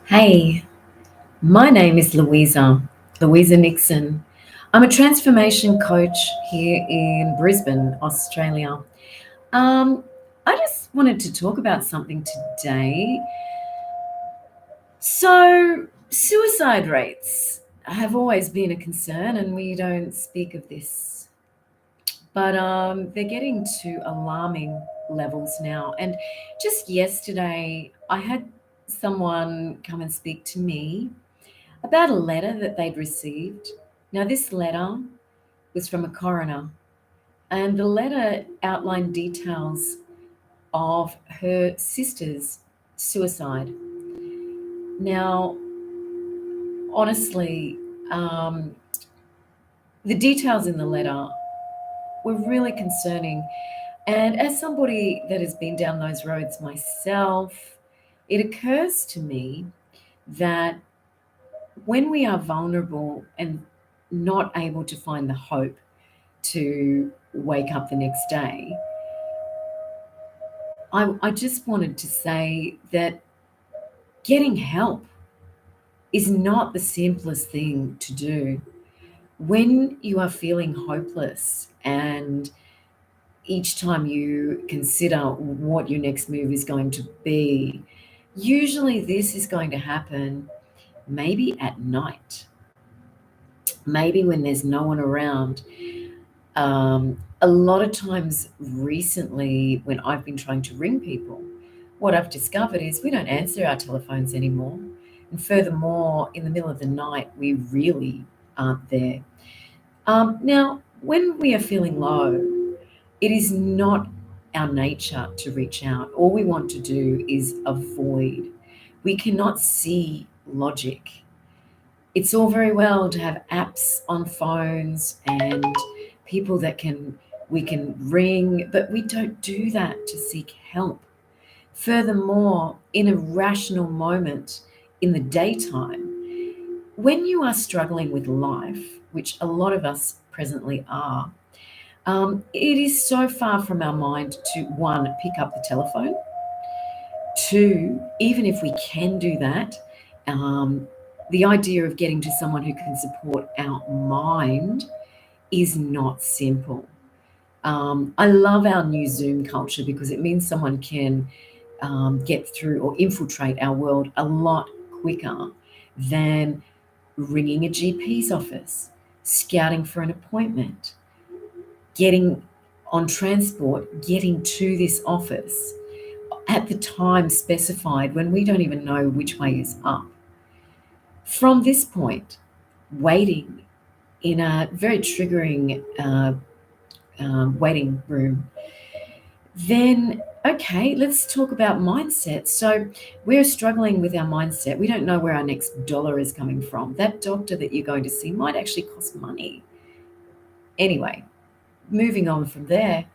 Hey, my name is Louisa Nixon. I'm a transformation coach here in Brisbane, Australia. Um, I just wanted to talk about something today. Suicide rates have always been a concern, and we don't speak of this, but they're getting to alarming levels now. And just yesterday, I had someone come and speak to me about a letter that they'd received. Now, this letter was from a coroner, and the letter outlined details of her sister's suicide. Now, honestly, um, the details in the letter were really concerning. And as somebody that has been down those roads myself, it occurs to me that when we are vulnerable and not able to find the hope to wake up the next day, I just wanted to say that getting help is not the simplest thing to do. When you are feeling hopeless and each time you consider what your next move is going to be, usually this is going to happen maybe at night, maybe when there's no one around. A lot of times recently, when I've been trying to ring people, what I've discovered is we don't answer our telephones anymore. And furthermore, in the middle of the night, we really aren't there. Now, when we are feeling low, it is not our nature to reach out. All we want to do is avoid. We cannot see logic. It's all very well to have apps on phones and people that we can ring, but we don't do that to seek help. Furthermore, in a rational moment in the daytime, when you are struggling with life, which a lot of us presently are, it is so far from our mind to one, pick up the telephone, two, even if we can do that, um, the idea of getting to someone who can support our mind is not simple. I love our new Zoom culture because it means someone can get through or infiltrate our world a lot quicker than ringing a GP's office, scouting for an appointment, getting on transport, getting to this office at the time specified when we don't even know which way is up. From this point, waiting in a very triggering waiting room, then okay, let's talk about mindset. So we're struggling with our mindset. We don't know where our next dollar is coming from. That doctor that you're going to see might actually cost money. Anyway, moving on from there.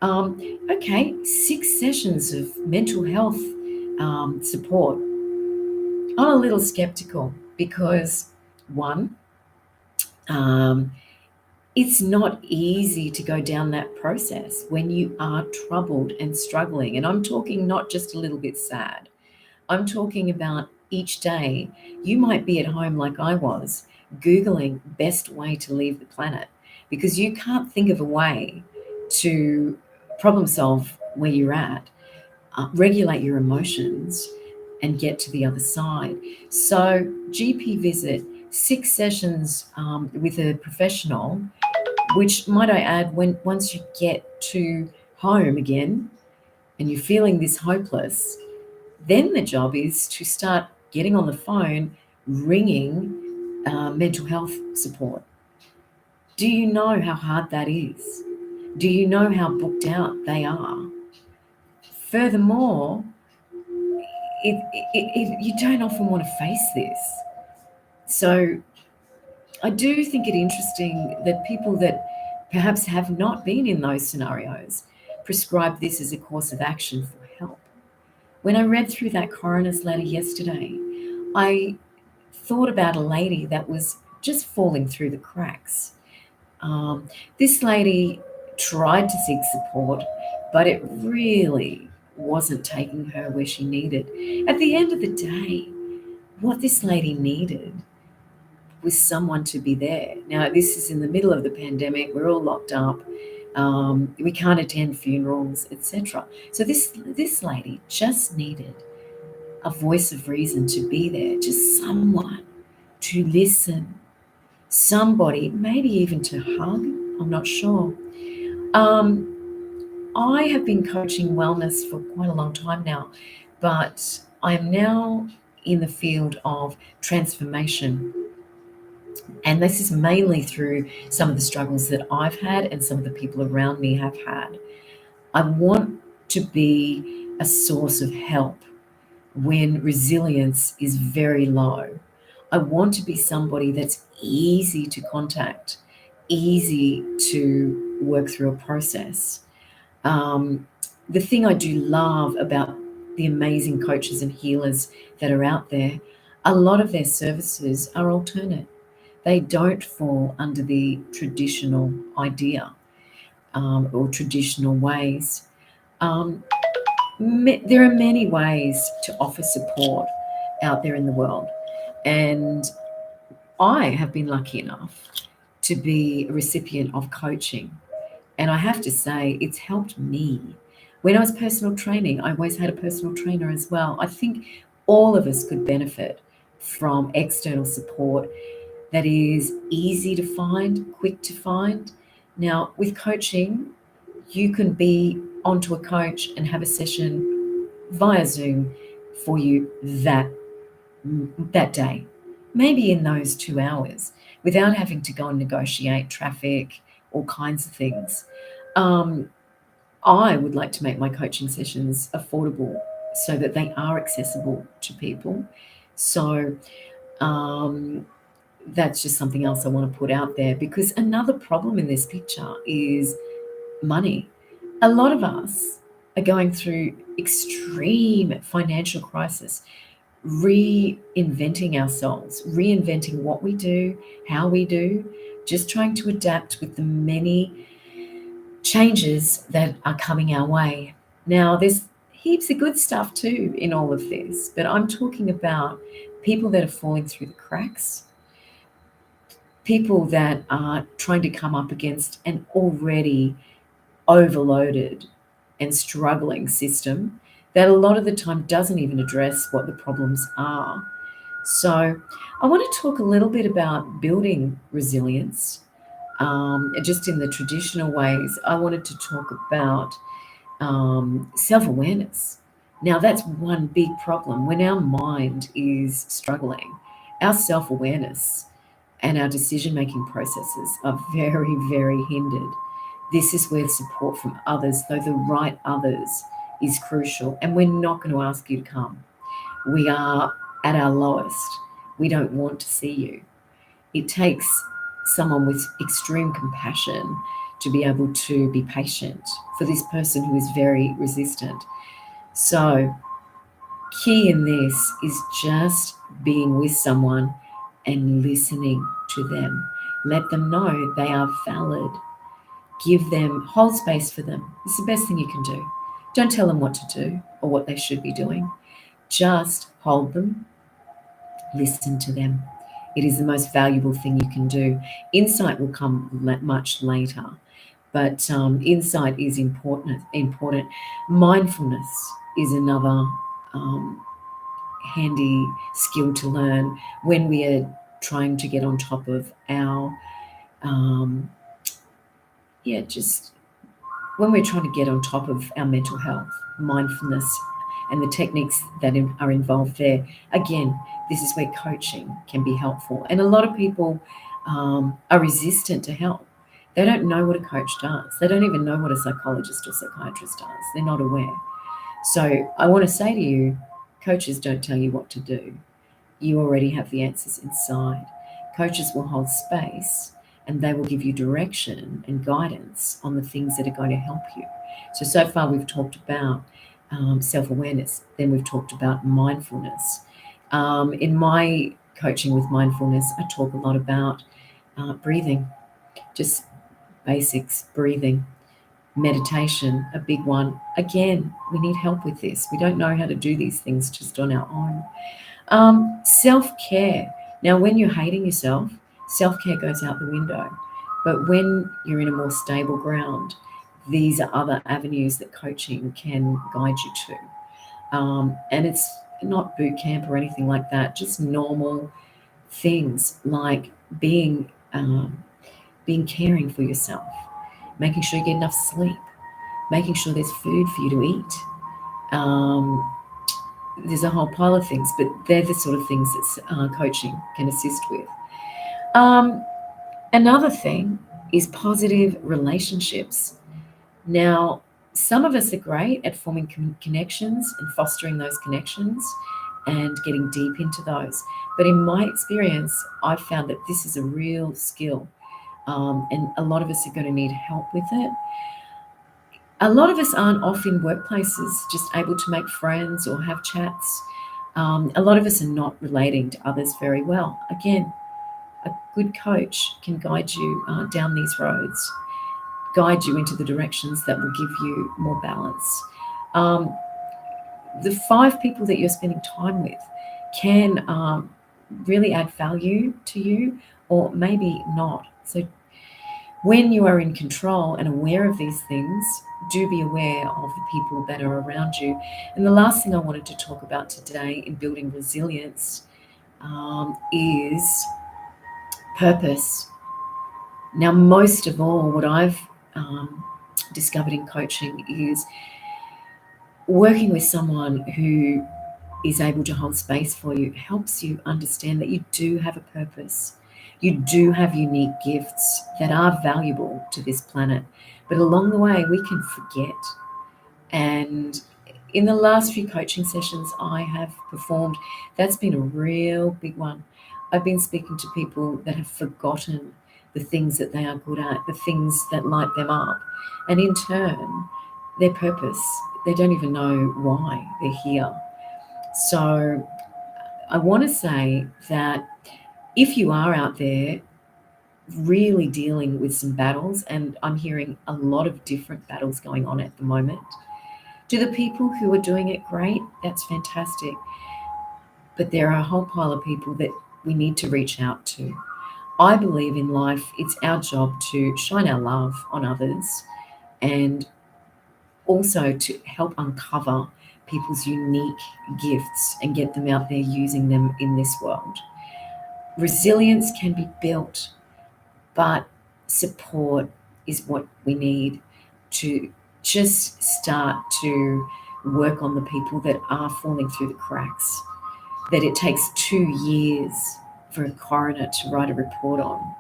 Okay, 6 sessions of mental health support. I'm a little skeptical because, one, um, it's not easy to go down that process when you are troubled and struggling. And I'm talking not just a little bit sad, I'm talking about each day. You might be at home like I was, Googling best way to leave the planet because you can't think of a way to problem solve where you're at, regulate your emotions, and get to the other side. So, GP visit, 6 sessions with a professional, which might I add, when once you get to home again and you're feeling this hopeless, then the job is to start getting on the phone, ringing mental health support. Do you know how hard that is? Do you know how booked out they are? Furthermore, you don't often want to face this. So I do think it interesting that people that perhaps have not been in those scenarios prescribe this as a course of action for help. When I read through that coroner's letter yesterday, I thought about a lady that was just falling through the cracks. This lady tried to seek support, but it really wasn't taking her where she needed. At the end of the day, What this lady needed was someone to be there. Now, this is in the middle of the pandemic. We're all locked up. We can't attend funerals, etc. So this lady just needed a voice of reason to be there, just someone to listen, somebody, maybe even to hug. I'm not sure. Um, I have been coaching wellness for quite a long time now, but I am now in the field of transformation. And this is mainly through some of the struggles that I've had and some of the people around me have had. I want to be a source of help when resilience is very low. I want to be somebody that's easy to contact, easy to work through a process. Um, the thing I do love about the amazing coaches and healers that are out there, a lot of their services are alternate. They don't fall under the traditional idea or traditional ways. Um, there are many ways to offer support out there in the world. And I have been lucky enough to be a recipient of coaching. And I have to say, it's helped me. When I was personal training, I always had a personal trainer as well. I think all of us could benefit from external support that is easy to find, quick to find. Now, with coaching, you can be onto a coach and have a session via Zoom for you that day, maybe in those 2 hours, without having to go and negotiate traffic, all kinds of things. Um, I would like to make my coaching sessions affordable so that they are accessible to people. So um, that's just something else I want to put out there, because another problem in this picture is money. A lot of us are going through extreme financial crisis, reinventing ourselves, reinventing what we do, how we do, just trying to adapt with the many changes that are coming our way. Now, there's heaps of good stuff too in all of this, but I'm talking about people that are falling through the cracks, people that are trying to come up against an already overloaded and struggling system that a lot of the time doesn't even address what the problems are. So, I want to talk a little bit about building resilience. Just in the traditional ways, I wanted to talk about self awareness. Now, that's one big problem. When our mind is struggling, our self awareness and our decision making processes are very, very hindered. This is where support from others, though the right others, is crucial. And we're not going to ask you to come. We are at our lowest. We don't want to see you. It takes someone with extreme compassion to be able to be patient for this person who is very resistant. So, key in this is just being with someone and listening to them. Let them know they are valid. Give them, hold space for them. It's the best thing you can do. Don't tell them what to do or what they should be doing. Just hold them, listen to them. It is the most valuable thing you can do. Insight will come much later, but insight is important. Mindfulness is another handy skill to learn when we are trying to get on top of our um, just when we're trying to get on top of our mental health. Mindfulness and the techniques that are involved there, again, this is where coaching can be helpful. And a lot of people are resistant to help. They don't know what a coach does. They don't even know what a psychologist or psychiatrist does. They're not aware. So I want to say to you, coaches don't tell you what to do. You already have the answers inside. Coaches will hold space and they will give you direction and guidance on the things that are going to help you. So far we've talked about self-awareness, then we've talked about mindfulness. In my coaching with mindfulness, I talk a lot about breathing, just basics, breathing. Meditation, a big one. Again, we need help with this. We don't know how to do these things just on our own. Self-care. Now, when you're hating yourself, self-care goes out the window. But when you're in a more stable ground, these are other avenues that coaching can guide you to. And it's not boot camp or anything like that, just normal things like being caring for yourself, making sure you get enough sleep, making sure there's food for you to eat. Um, there's a whole pile of things, but they're the sort of things that coaching can assist with. Um, Another thing is positive relationships. Now, some of us are great at forming connections and fostering those connections and getting deep into those. But in my experience, I've found that this is a real skill, and a lot of us are going to need help with it. A lot of us aren't off in workplaces just able to make friends or have chats. A lot of us are not relating to others very well. Again, a good coach can guide you down these roads, guide you into the directions that will give you more balance. Um, the 5 people that you're spending time with can really add value to you, or maybe not. So, when you are in control and aware of these things, do be aware of the people that are around you. And the last thing I wanted to talk about today in building resilience is purpose. Now, most of all, what I've discovered in coaching is working with someone who is able to hold space for you helps you understand that you do have a purpose. You do have unique gifts that are valuable to this planet. But along the way, we can forget. And in the last few coaching sessions I have performed, that's been a real big one. I've been speaking to people that have forgotten the things that they are good at, the things that light them up, and in turn, their purpose. They don't even know why they're here. So I want to say that if you are out there really dealing with some battles, and I'm hearing a lot of different battles going on at the moment, to the people who are doing it great, that's fantastic. But there are a whole pile of people that we need to reach out to. I believe in life, it's our job to shine our love on others and also to help uncover people's unique gifts and get them out there using them in this world. Resilience can be built, but support is what we need to just start to work on the people that are falling through the cracks, that it takes 2 years for a coroner to write a report on.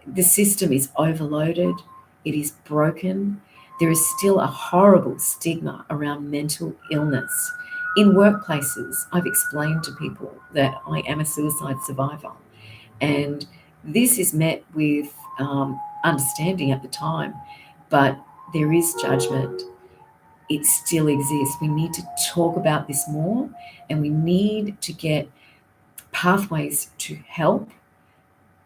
The system is overloaded, it is broken. There is still a horrible stigma around mental illness. In workplaces, I've explained to people that I am a suicide survivor, and this is met with understanding at the time, but there is judgment. It still exists. We need to talk about this more, and we need to get pathways to help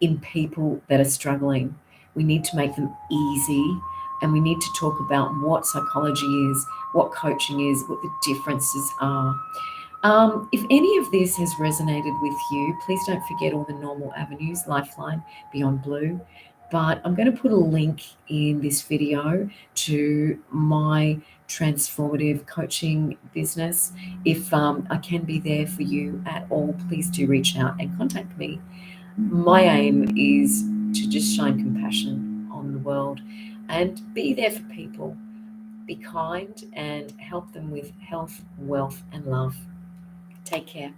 in people that are struggling. We need to make them easy, and we need to talk about what psychology is, what coaching is, what the differences are. If any of this has resonated with you, please don't forget all the normal avenues, Lifeline, Beyond Blue. But I'm going to put a link in this video to my transformative coaching business. If I can be there for you at all, please do reach out and contact me. My aim is to just shine compassion on the world and be there for people. Be kind and help them with health, wealth, and love. Take care.